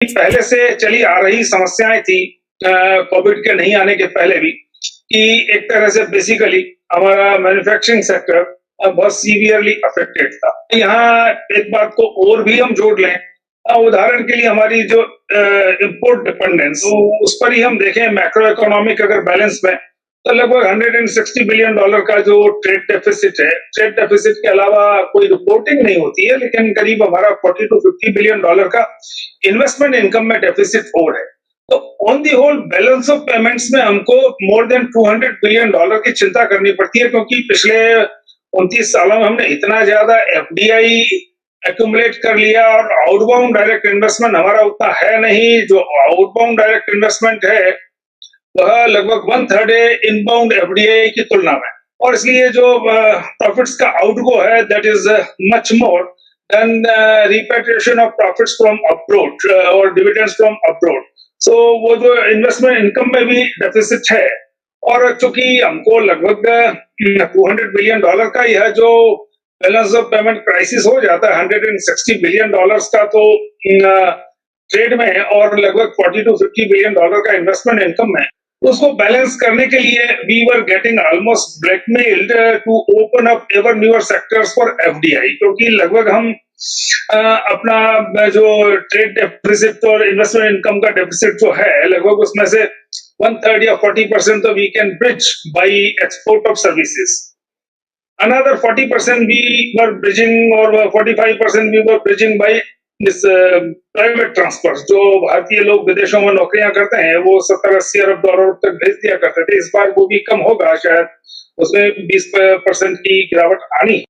पहले से चली आ रही समस्याएं थी कोविड के नहीं आने के पहले भी, कि एक तरह से बेसिकली हमारा मैन्युफैक्चरिंग सेक्टर बहुत सीवियरली अफेक्टेड था। यहाँ एक बात को और भी हम जोड़ लें, उदाहरण के लिए हमारी जो इंपोर्ट डिपेंडेंस, उस पर ही हम देखें मैक्रो इकोनॉमिक अगर बैलेंस में, तो लगभग $160 बिलियन का जो ट्रेड डेफिसिट है, ट्रेड डेफिसिट के अलावा कोई रिपोर्टिंग नहीं होती है, लेकिन करीब हमारा $40 to $50 बिलियन का इन्वेस्टमेंट इनकम में डेफिसिट और है। तो on the whole balance of payments में हमको मोर देन $200 बिलियन की चिंता करनी पड़ती है, क्योंकि पिछले 29 सालों में हमने इतना ज्यादा एफडीआई एक्यूमुलेट कर लिया और आउटबाउंड डायरेक्ट इन्वेस्टमेंट हमारा उतना है नहीं। जो आउटबाउंड डायरेक्ट इन्वेस्टमेंट है वह लगभग 1/3 है इनबाउंड एफडीआई की तुलना में, और इसलिए जो प्रॉफिट्स का आउटगो है that is much more than repatriation of profits from abroad और डिविडेंड्स फ्रॉम अब्रॉड। सो वो जो इन्वेस्टमेंट इनकम में भी डेफिसिट है, और चूंकि हमको लगभग $200 बिलियन का यह जो बैलेंस ऑफ पेमेंट क्राइसिस हो जाता है $160 बिलियन का, तो ट्रेड में और लगभग $40 to $50 बिलियन का इन्वेस्टमेंट इनकम है, उसको बैलेंस करने के लिए we were getting almost blackmailed to open up ever newer sectors for FDI, क्योंकि लगभग हम अपना जो ट्रेड डेफिसिट और इन्वेस्टमेंट इनकम का डेफिसिट जो है, लगभग उसमें से 1/3 या 40% तो we can bridge by export of services. Another 40% we were bridging or 45% we were bridging by this private transfers। जो भारतीय लोग विदेशों में नौकरियां करते हैं वो $70-80 अरब तक भेज दिया करते थे। इस बार वो भी कम होगा, शायद उसमें 20% की गिरावट आनी।